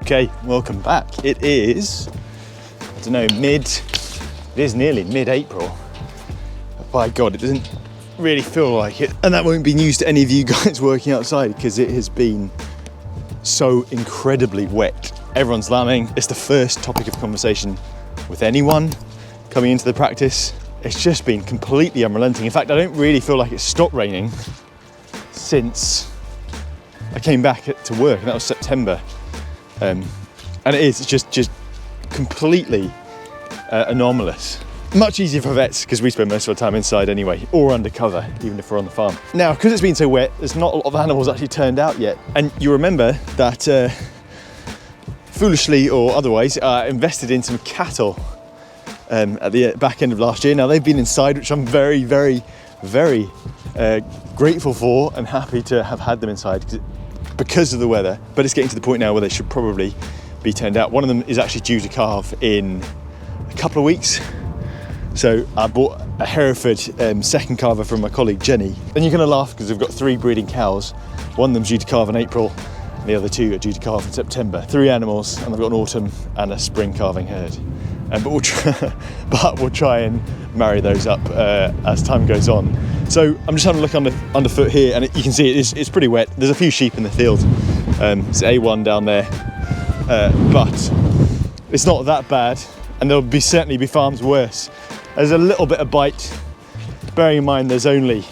Okay, welcome back. It is, I don't know, it is nearly mid-April. By God, it doesn't really feel like it. And that won't be news to any of you guys working outside because it has been so incredibly wet. Everyone's lambing. It's the first topic of conversation with anyone coming into the practice. It's just been completely unrelenting. In fact, I don't really feel like it's stopped raining since I came back to work, and that was September. And it's just completely anomalous. Much easier for vets because we spend most of our time inside anyway, or undercover, even if we're on the farm. Now, because it's been so wet, there's not a lot of animals actually turned out yet. And you remember that foolishly or otherwise, invested in some cattle at the back end of last year. Now they've been inside, which I'm very, very, very grateful for and happy to have had them inside because of the weather. But it's getting to the point now where they should probably be turned out. One of them is actually due to calve in a couple of weeks. So I bought a Hereford second calver from my colleague Jenny. And you're gonna laugh because we've got 3 breeding cows. One of them's due to calve in April, and the other 2 are due to calve in September. 3 animals, and I've got an autumn and a spring calving herd. But we'll try and marry those up as time goes on. So I'm just having a look underfoot here, and you can see it's pretty wet. There's a few sheep in the field. It's A1 down there, but it's not that bad, and there'll certainly be farms worse. There's a little bit of bite, bearing in mind there's only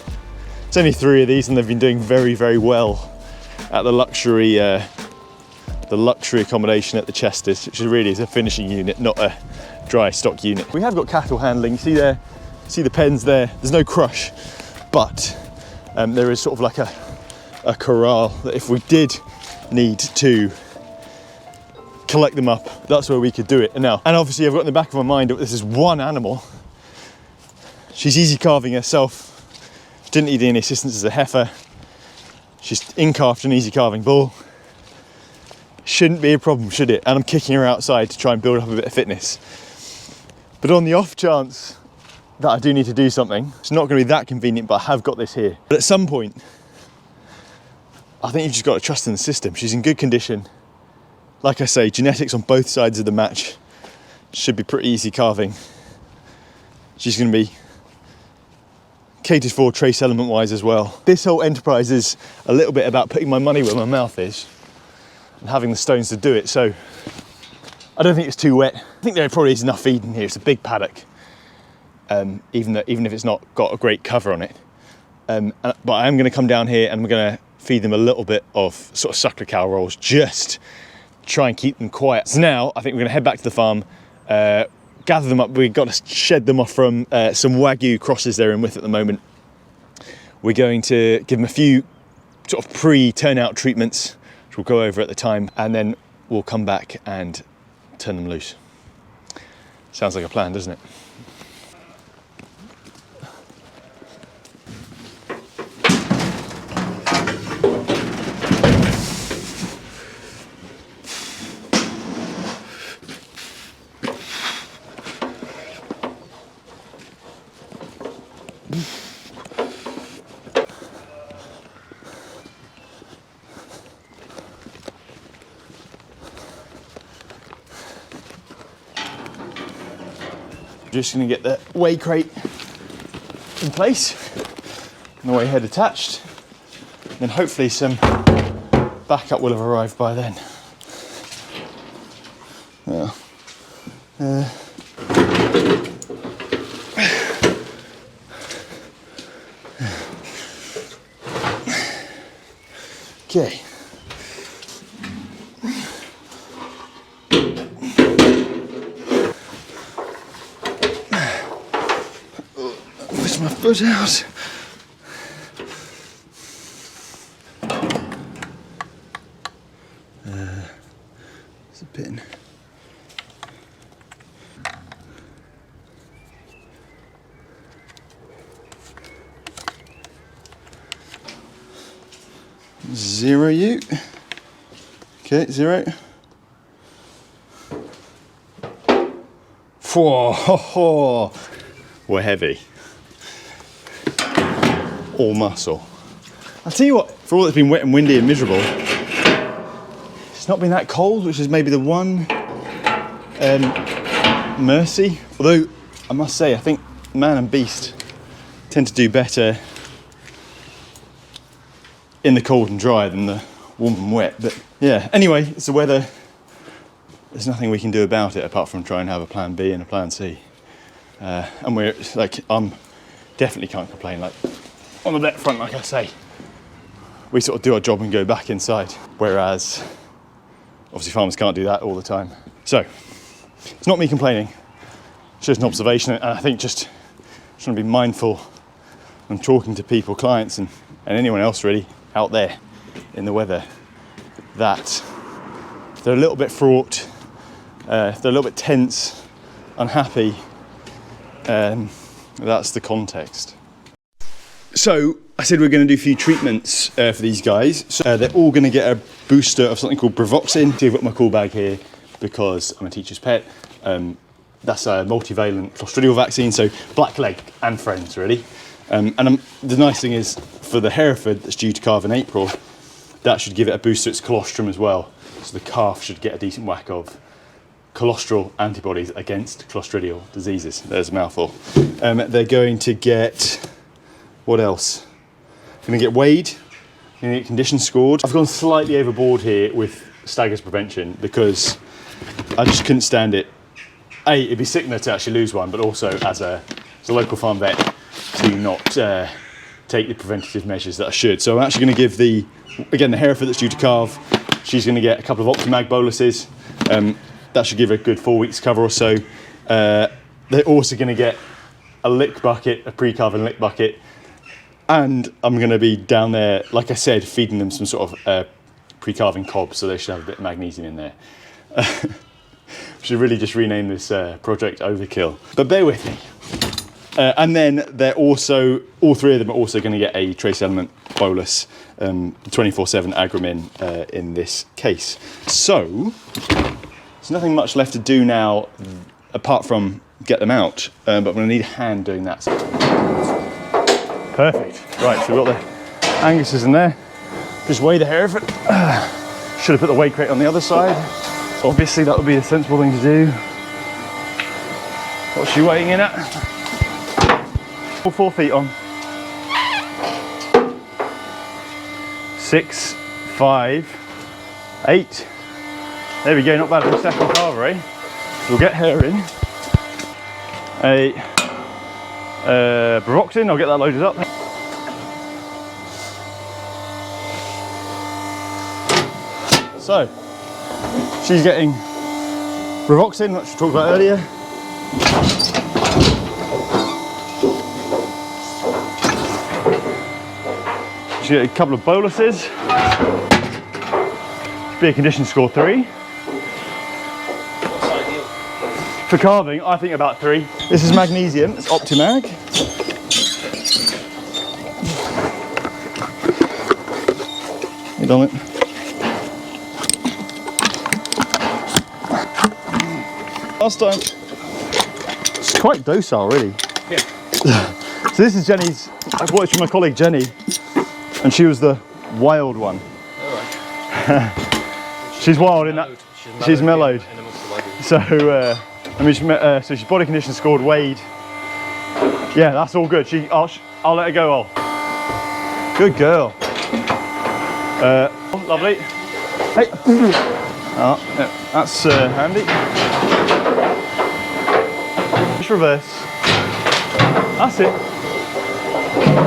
3 of these, and they've been doing very, very well at the luxury accommodation at the Chesters, which really is a finishing unit, not a dry stock unit. We have got cattle handling. See there, see the pens there. There's no crush, but there is sort of like a corral that if we did need to collect them up, that's where we could do it. And obviously I've got in the back of my mind that this is one animal. She's easy calving herself. Didn't need any assistance as a heifer. She's in-calved an easy calving bull. Shouldn't be a problem, should it? And I'm kicking her outside to try and build up a bit of fitness. But on the off chance that I do need to do something, it's not going to be that convenient, but I have got this here. But at some point, I think you've just got to trust in the system. She's in good condition. Like I say, genetics on both sides of the match should be pretty easy calving. She's going to be catered for trace element wise as well. This whole enterprise is a little bit about putting my money where my mouth is and having the stones to do it. So I don't think it's too wet. I think there probably is enough feed in here. It's a big paddock, even if it's not got a great cover on it. But I am going to come down here and we're going to feed them a little bit of sort of suckler cow rolls, just try and keep them quiet. So now I think we're going to head back to the farm, gather them up. We've got to shed them off from some Wagyu crosses they're in with at the moment. We're going to give them a few sort of pre-turnout treatments, which we'll go over at the time, and then we'll come back and turn them loose. Sounds like a plan, doesn't it? Just going to get the weigh crate in place and the weigh head attached, and then hopefully some backup will have arrived by then. Well, okay. Push my foot out. There's a pin. Zero U. Okay, 0. Whoa, we're heavy. All muscle. I'll tell you what, for all that's been wet and windy and miserable, it's It's not been that cold, which is maybe the one mercy. Although, I must say, I think man and beast tend to do better in the cold and dry than the warm and wet. But yeah, anyway, it's the weather. There's nothing we can do about it apart from try and have a plan B and a plan C. And we're like, definitely can't complain. Like on the vet front, like I say, we sort of do our job and go back inside. Whereas obviously farmers can't do that all the time. So it's not me complaining, it's just an observation. And I think just trying to be mindful when talking to people, clients and anyone else really out there in the weather, that if they're a little bit fraught, if they're a little bit tense, unhappy, that's the context. So I said we're going to do a few treatments for these guys. So they're all going to get a booster of something called Bravoxin. So I've got my cool bag here because I'm a teacher's pet. That's a multivalent clostridial vaccine, so blackleg and friends really. The nice thing is for the Hereford that's due to calve in April, that should give it a boost to its colostrum as well. So the calf should get a decent whack of colostral antibodies against clostridial diseases. There's a mouthful. They're going to get, what else? They're going to get weighed, they're going to get condition scored. I've gone slightly overboard here with staggers prevention because I just couldn't stand it. It'd be sickener to actually lose one, but also as a local farm vet to not take the preventative measures that I should. So I'm actually going to give the Hereford that's due to calve, she's going to get a couple of Optimag boluses. That should give her a good 4 weeks cover or so. They're also going to get a lick bucket, a pre-calving lick bucket. And I'm going to be down there, like I said, feeding them some sort of pre-calving cob, so they should have a bit of magnesium in there. Should really just rename this Project Overkill. But bear with me. And then they're also, all three of them are also going to get a trace element bolus, 24/7 Agramin in this case. So, there's nothing much left to do now apart from get them out, but I'm going to need a hand doing that. Perfect. Right, so we've got the Angus's in there. Just weigh the Hereford. Should have put the weigh crate on the other side. Obviously that would be a sensible thing to do. What's she weighing in at? 4 feet on. 6, 5, 8. There we go, not bad for a second carver, eh? We'll get her in. A Bravoxin, I'll get that loaded up. So, she's getting Bravoxin, which we talked about earlier. She's getting a couple of boluses. Should be a condition score 3. For calving, I think about 3. This is magnesium, it's Optimag. Get on it. Last time, it's quite docile really. Yeah. So this is Jenny's, I've watched from my colleague Jenny, and she was the wild one. Alright. She's wild in that, she's mellowed. So, so she's body condition scored, weighed. Yeah, that's all good. I'll let her go, Ol. Good girl. Lovely. Hey. Oh, yeah, that's handy. Just reverse. That's it.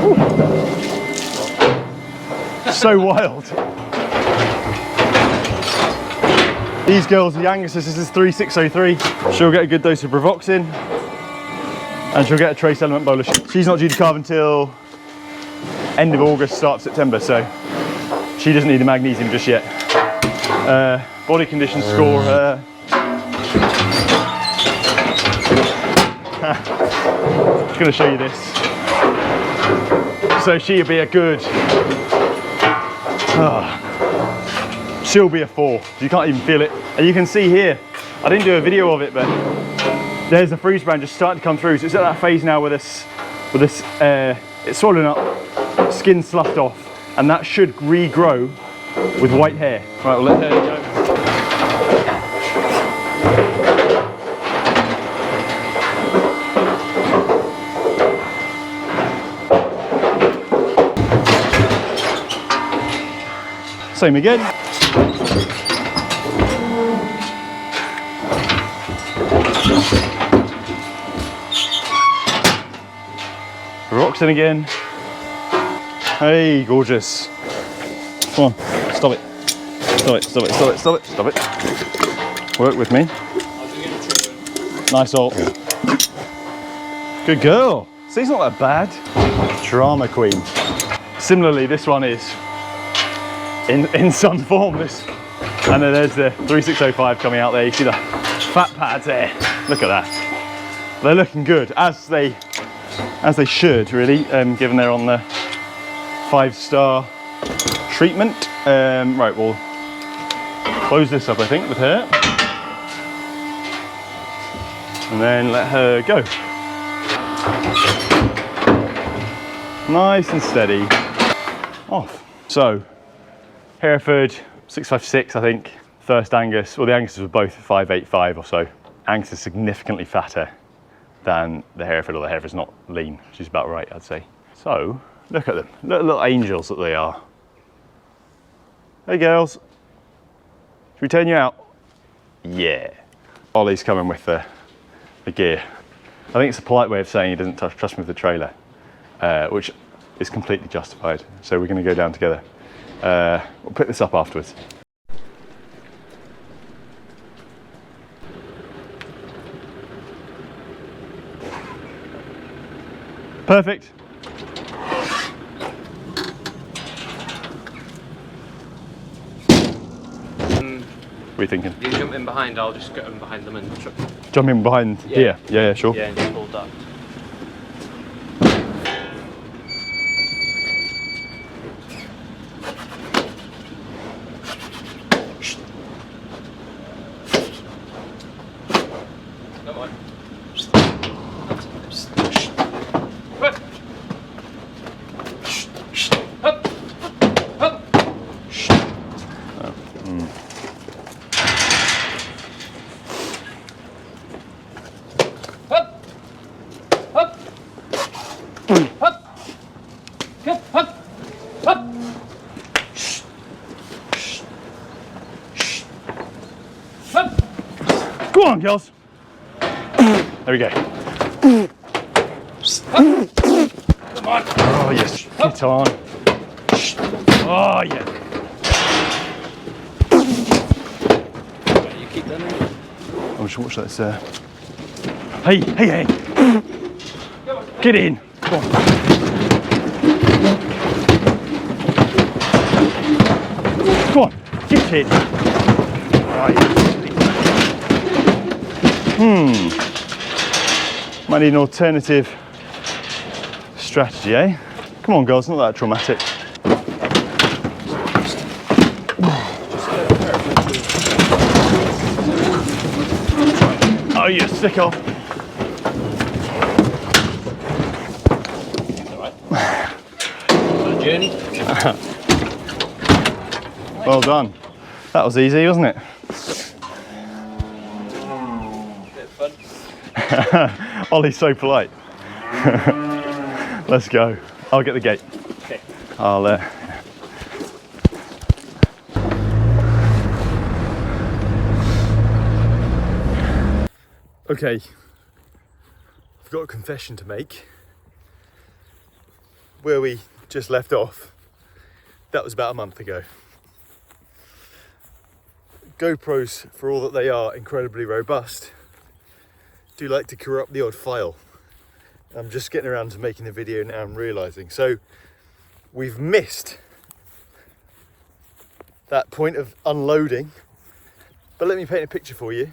Ooh. So wild. These girls, the Angus, this is 3603. She'll get a good dose of Bravoxin and she'll get a trace element bolus. She's not due to calve until end of August, start of September, so she doesn't need the magnesium just yet. Body condition score, I'm just going to show you this. So she'll be a good, she'll be a 4. You can't even feel it. And you can see here, I didn't do a video of it, but there's the freeze brand just starting to come through. So it's at that phase now where it's swollen up, skin sloughed off, and that should regrow with white hair. Right, we'll let her go. Same again. Roxon again. Hey, gorgeous. Come on, stop it. Stop it, stop it, stop it, stop it, stop it. Work with me. Nice ult. Good girl. See, it's not that bad. Drama queen. Similarly, this one is in some form. This, and then there's the 3605 coming out there. You see the fat pads there. Look at that. They're looking good, as they should, really, given they're on the 5-star treatment. Right, we'll close this up, I think, with her, and then let her go. Nice and steady. Off. So, Hereford 656, I think. First Angus. Well, the Anguses were both 585 or so. Angus is significantly fatter than the Hereford, or the Hereford's not lean, which is about right, I'd say. So, look at them. Little angels that they are. Hey girls, should we turn you out? Yeah. Ollie's coming with the gear. I think it's a polite way of saying he doesn't trust me with the trailer, which is completely justified. So we're going to go down together. We'll pick this up afterwards. Perfect. What are you thinking? You jump in behind, I'll just get in behind them and truck. Jump in behind here? Yeah, sure. Yeah, and just hold that. Come on. Go on, girls. There we go. Come on. Oh, yes. Get on. Oh, yeah. You keep that in. I'll just watch that. Hey. Get in. Come on. Come on. Get in. Oh, yeah. Might need an alternative strategy, eh? Come on, girls, not that traumatic. Oh, you sicko. Alright. Journey. Well done. That was easy, wasn't it? Ollie's so polite. Let's go. I'll get the gate. Okay. I'll Okay, I've got a confession to make. Where we just left off, that was about a month ago. GoPros, for all that they are incredibly robust, do like to corrupt the odd file. I'm just getting around to making the video now, I'm realising. So we've missed that point of unloading, but let me paint a picture for you.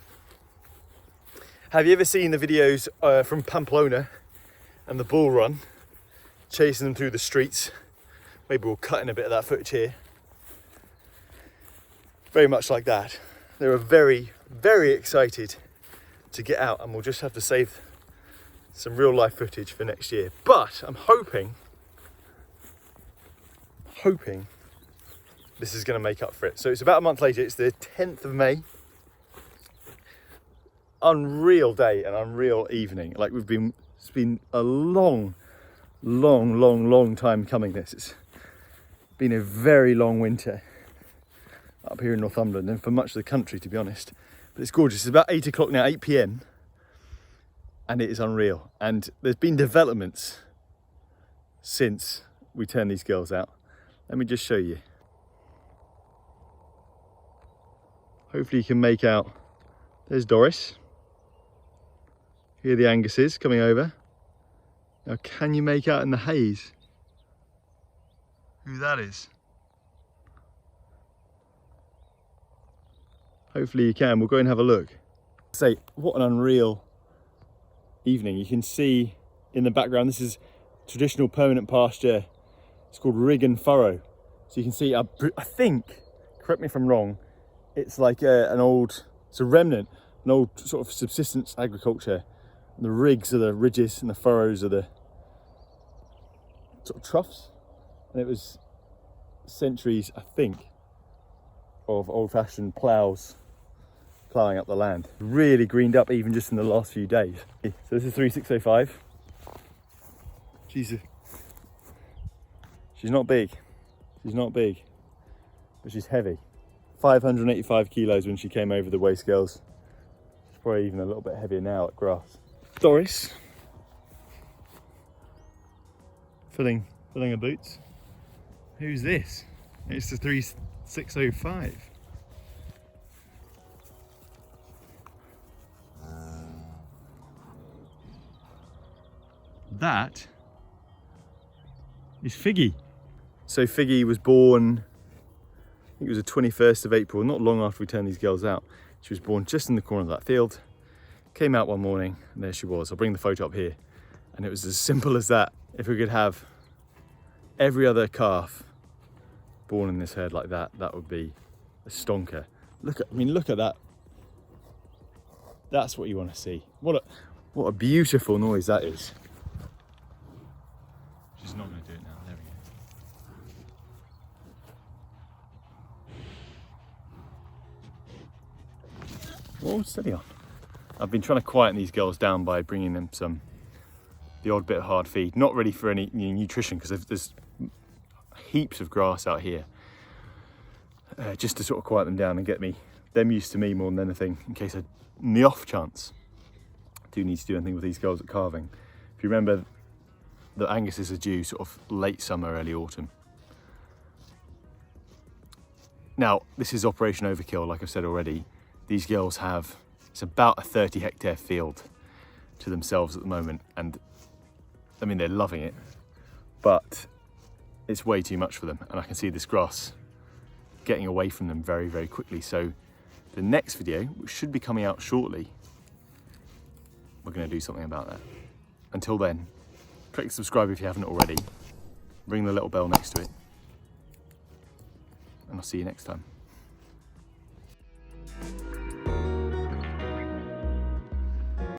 Have you ever seen the videos from Pamplona and the bull run, chasing them through the streets? Maybe we'll cut in a bit of that footage here. Very much like that. They were very, very excited to get out, and we'll just have to save some real life footage for next year. But I'm hoping this is going to make up for it. So it's about a month later. It's the 10th of May. Unreal day and unreal evening. Like it's been a long time coming. It's been a very long winter up here in Northumberland and for much of the country, to be honest. But it's gorgeous. It's about 8 o'clock now, 8 p.m. and it is unreal. And there's been developments since we turned these girls out. Let me just show you. Hopefully you can make out. There's Doris. Here are the Anguses coming over. Now, can you make out in the haze who that is? Hopefully you can. We'll go and have a look. Say, what an unreal evening. You can see in the background, this is traditional permanent pasture. It's called rig and furrow. So you can see, I think, correct me if I'm wrong, it's like it's a remnant, an old sort of subsistence agriculture. And the rigs are the ridges and the furrows are the sort of troughs. And it was centuries, I think, of old-fashioned ploughs ploughing up the land. Really greened up even just in the last few days. So this is 3605. She's not big. She's not big, but she's heavy. 585 kilos when she came over the weigh scales. She's probably even a little bit heavier now at grass. Doris, filling her boots. Who's this? It's the 3605. That is Figgy. So Figgy was born, I think it was the 21st of April, not long after we turned these girls out. She was born just in the corner of that field. Came out one morning and there she was. I'll bring the photo up here. And it was as simple as that. If we could have every other calf born in this herd like that, that would be a stonker. Look at that. That's what you want to see. What a beautiful noise that is. She's not going to do it now. There we go. Oh, steady on. I've been trying to quieten these girls down by bringing them the odd bit of hard feed. Not really for any nutrition, because there's heaps of grass out here. Just to sort of quiet them down and get them used to me more than anything, in case in the off chance I do need to do anything with these girls at calving. If you remember, the Anguses are due sort of late summer, early autumn. Now, this is Operation Overkill, like I've said already. These girls have, it's about a 30 hectare field to themselves at the moment. And I mean, they're loving it, but it's way too much for them. And I can see this grass getting away from them very, very quickly. So the next video, which should be coming out shortly, we're going to do something about that. Until then, click subscribe if you haven't already. Ring the little bell next to it. And I'll see you next time.